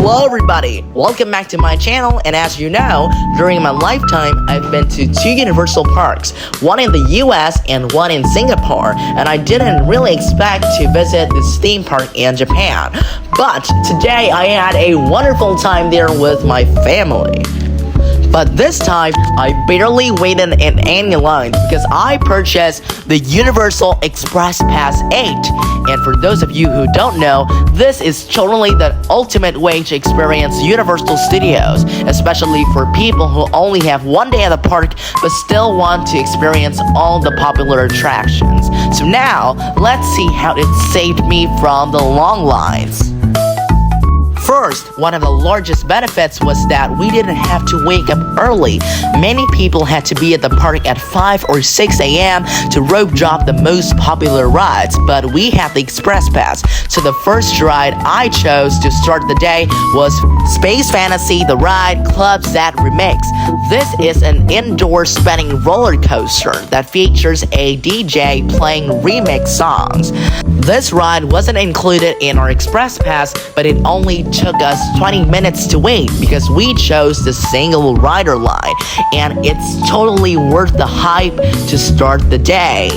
Hello everybody, welcome back to my channel, and as you know, during my lifetime, I've been to 2 Universal parks, one in the US and one in Singapore, and I didn't really expect to visit this theme park in Japan. But today I had a wonderful time there with my family. But this time, I barely waited in any line because I purchased the Universal Express Pass 8. And for those of you who don't know, this is totally the ultimate way to experience Universal Studios, especially for people who only have one day at the park but still want to experience all the popular attractions. So now, let's see how it saved me from the long lines. First, one of the largest benefits was that we didn't have to wake up early. Many people had to be at the park at 5 or 6 a.m. to rope drop the most popular rides, but we had the Express Pass. So the first ride I chose to start the day was Space Fantasy, the ride Club Z Remix. This is an indoor spinning roller coaster that features a DJ playing remix songs. This ride wasn't included in our Express Pass, but it only took us 20 minutes to wait because we chose the single rider line, and it's totally worth the hype to start the day.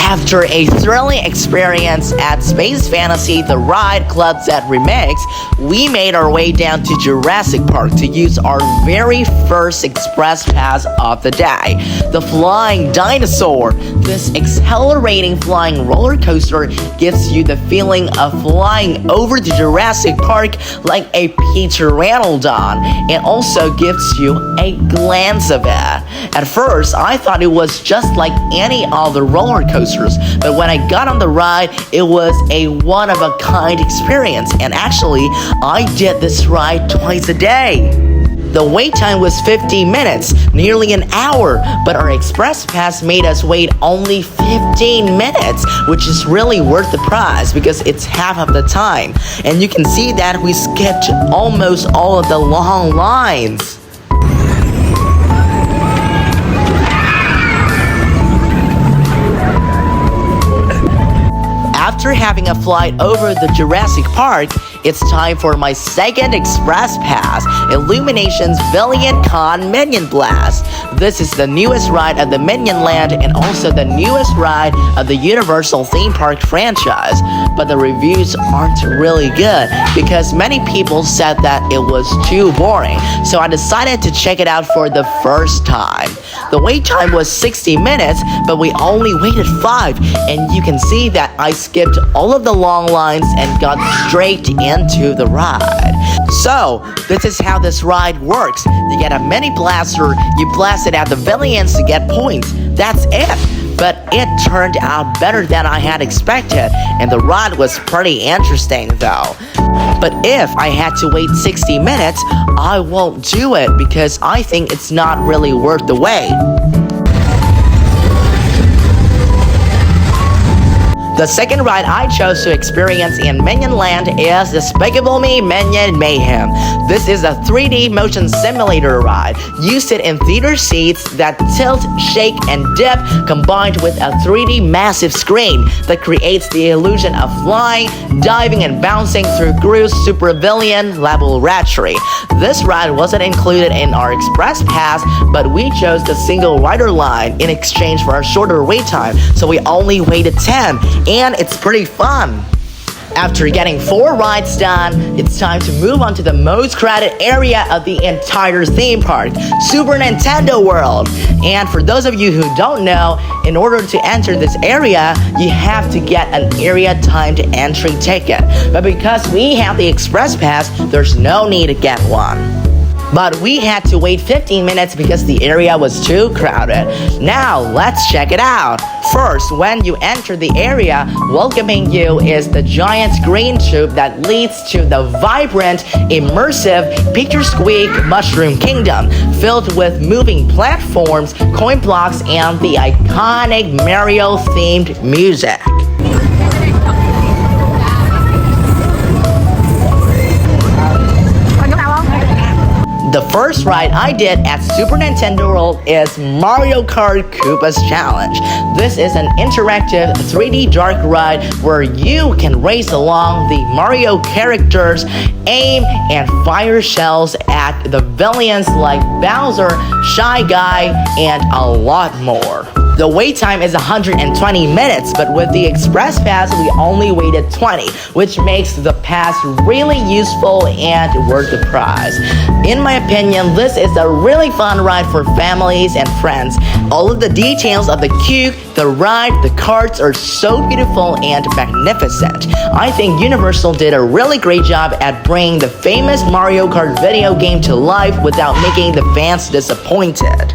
After a thrilling experience at Space Fantasy, the ride Club Z Remix, we made our way down to Jurassic Park to use our very first Express Pass of the day, the Flying Dinosaur. This accelerating flying roller coaster gives you the feeling of flying over to Jurassic Park like a pteranodon, and also gives you a glance of it. At first, I thought it was just like any other roller coasters, but when I got on the ride, it was a one-of-a-kind experience, and actually, I did this ride twice a day. The wait time was 15 minutes, nearly an hour, but our Express Pass made us wait only 15 minutes, which is really worth the price because it's half of the time. And you can see that we skipped almost all of the long lines. After having a flight over the Jurassic Park, it's time for my second Express Pass, Illumination's Billion Con Minion Blast. This is the newest ride at the Minion Land and also the newest ride of the Universal theme park franchise. But the reviews aren't really good because many people said that it was too boring. So I decided to check it out for the first time. The wait time was 60 minutes, but we only waited 5, and you can see that I skipped all of the long lines and got straight into the ride. So, this is how this ride works. You get a mini blaster, you blast it at the villains to get points. That's it. But it turned out better than I had expected, and the ride was pretty interesting though. But if I had to wait 60 minutes, I won't do it because I think it's not really worth the wait. The second ride I chose to experience in Minion Land is Despicable Me Minion Mayhem. This is a 3D motion simulator ride. You sit in theater seats that tilt, shake, and dip, combined with a 3D massive screen that creates the illusion of flying, diving, and bouncing through Gru's supervillain laboratory. This ride wasn't included in our Express Pass, but we chose the single rider line in exchange for a shorter wait time, so we only waited 10. And it's pretty fun. After getting 4 rides done, it's time to move on to the most crowded area of the entire theme park, Super Nintendo World. And for those of you who don't know, in order to enter this area, you have to get an area timed entry ticket. But because we have the Express Pass, there's no need to get one. But we had to wait 15 minutes because the area was too crowded. Now, let's check it out. First, when you enter the area, welcoming you is the giant green tube that leads to the vibrant, immersive Picture Squeak Mushroom Kingdom, filled with moving platforms, coin blocks, and the iconic Mario-themed music. The first ride I did at Super Nintendo World is Mario Kart Koopa's Challenge. This is an interactive 3D dark ride where you can race along the Mario characters, aim and fire shells at the villains like Bowser, Shy Guy, and a lot more. The wait time is 120 minutes, but with the Express Pass, we only waited 20, which makes the pass really useful and worth the price. In my opinion, this is a really fun ride for families and friends. All of the details of the queue, the ride, the carts are so beautiful and magnificent. I think Universal did a really great job at bringing the famous Mario Kart video game to life without making the fans disappointed.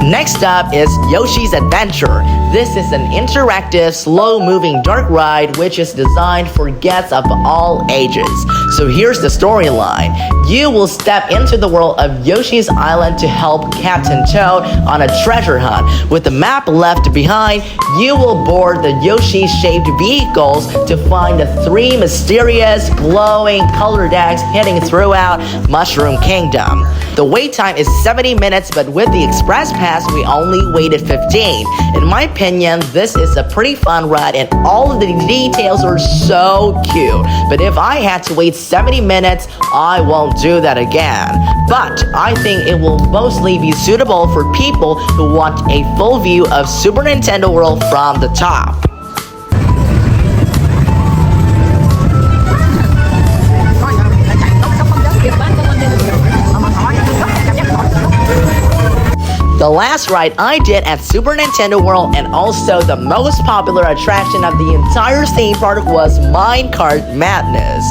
Next up is Yoshi's Adventure. This is an interactive, slow-moving dark ride which is designed for guests of all ages. So here's the storyline. You will step into the world of Yoshi's Island to help Captain Toad on a treasure hunt. With the map left behind, you will board the Yoshi-shaped vehicles to find the 3 mysterious, glowing colored eggs hidden throughout Mushroom Kingdom. The wait time is 70 minutes, but with the Express Pass, we only waited 15. In my opinion, this is a pretty fun ride and all of the details are so cute. But if I had to wait 70 minutes, I won't do that again. But I think it will mostly be suitable for people who want a full view of Super Nintendo World from the top. The last ride I did at Super Nintendo World and also the most popular attraction of the entire theme park was Minecart Madness.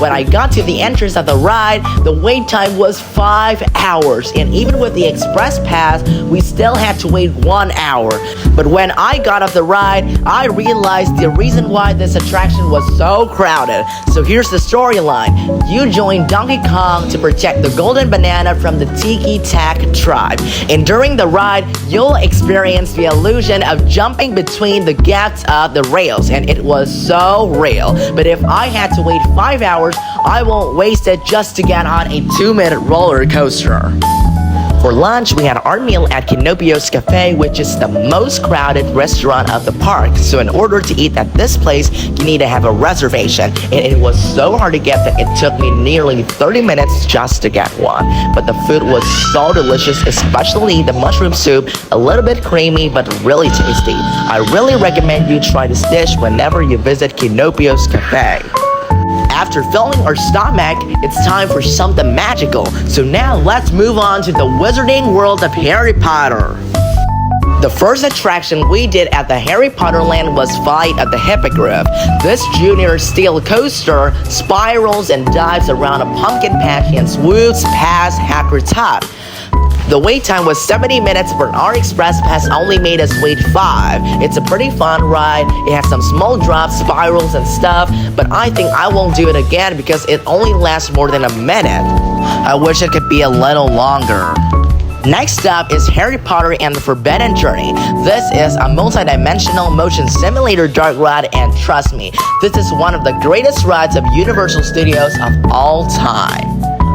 When I got to the entrance of the ride, the wait time was 5 hours, and even with the Express Pass, we still had to wait 1 hour. But when I got off the ride, I realized the reason why this attraction was so crowded. So here's the storyline. You join Donkey Kong to protect the golden banana from the Tiki Tak tribe, and during the ride, you'll experience the illusion of jumping between the gaps of the rails, and it was so real. But if I had to wait 5 hours, I won't waste it just to get on a 2-minute roller coaster. For lunch, we had our meal at Kinopio's Cafe, which is the most crowded restaurant of the park. So in order to eat at this place, you need to have a reservation. And it was so hard to get that it took me nearly 30 minutes just to get one. But the food was so delicious, especially the mushroom soup, a little bit creamy but really tasty. I really recommend you try this dish whenever you visit Kinopio's Cafe. After filling our stomach, it's time for something magical. So now let's move on to the wizarding world of Harry Potter. The first attraction we did at the Harry Potter land was Fight at the Hippogriff. This junior steel coaster spirals and dives around a pumpkin patch and swoops past Hagrid's hut. The wait time was 70 minutes, but our Express Pass only made us wait 5. It's a pretty fun ride. It has some small drops, spirals, and stuff, but I think I won't do it again because it only lasts more than a minute. I wish it could be a little longer. Next up is Harry Potter and the Forbidden Journey. This is a multi-dimensional motion simulator dark ride, and trust me, this is one of the greatest rides of Universal Studios of all time.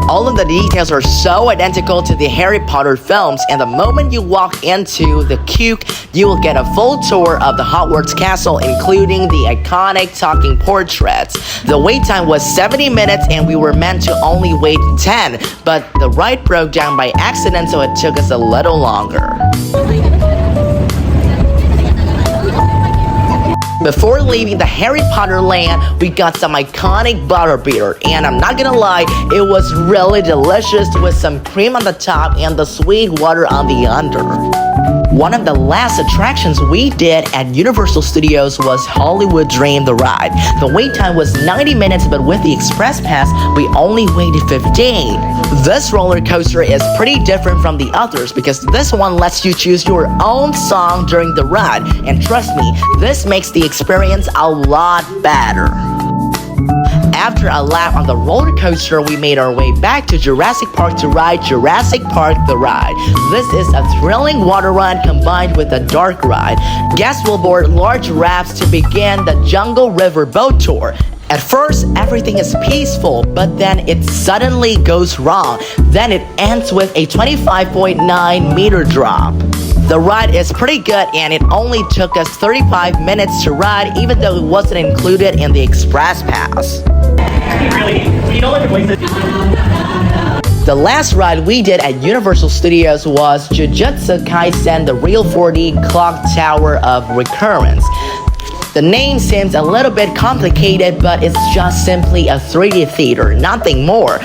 All of the details are so identical to the Harry Potter films, and the moment you walk into the queue, you will get a full tour of the Hogwarts castle, including the iconic talking portraits. The wait time was 70 minutes, and we were meant to only wait 10, but the ride broke down by accident, so it took us a little longer. Before leaving the Harry Potter land, we got some iconic butterbeer, and I'm not gonna lie, it was really delicious with some cream on the top and the sweet water on the under. One of the last attractions we did at Universal Studios was Hollywood Dream the ride. The wait time was 90 minutes, but with the Express Pass, we only waited 15. This roller coaster is pretty different from the others because this one lets you choose your own song during the ride, and trust me, this makes the experience a lot better. After a lap on the roller coaster, we made our way back to Jurassic Park to ride Jurassic Park the Ride. This is a thrilling water ride combined with a dark ride. Guests will board large rafts to begin the Jungle River boat tour. At first, everything is peaceful, but then it suddenly goes wrong. Then it ends with a 25.9 meter drop. The ride is pretty good and it only took us 35 minutes to ride, even though it wasn't included in the express pass. The last ride we did at Universal Studios was Jujutsu Kaisen, the real 4D clock tower of recurrence. The name seems a little bit complicated, but it's just simply a 3D theater, nothing more.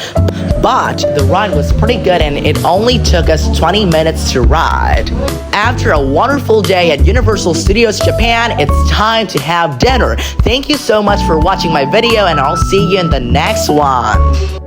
But the ride was pretty good and it only took us 20 minutes to ride. After a wonderful day at Universal Studios Japan, it's time to have dinner. Thank you so much for watching my video and I'll see you in the next one.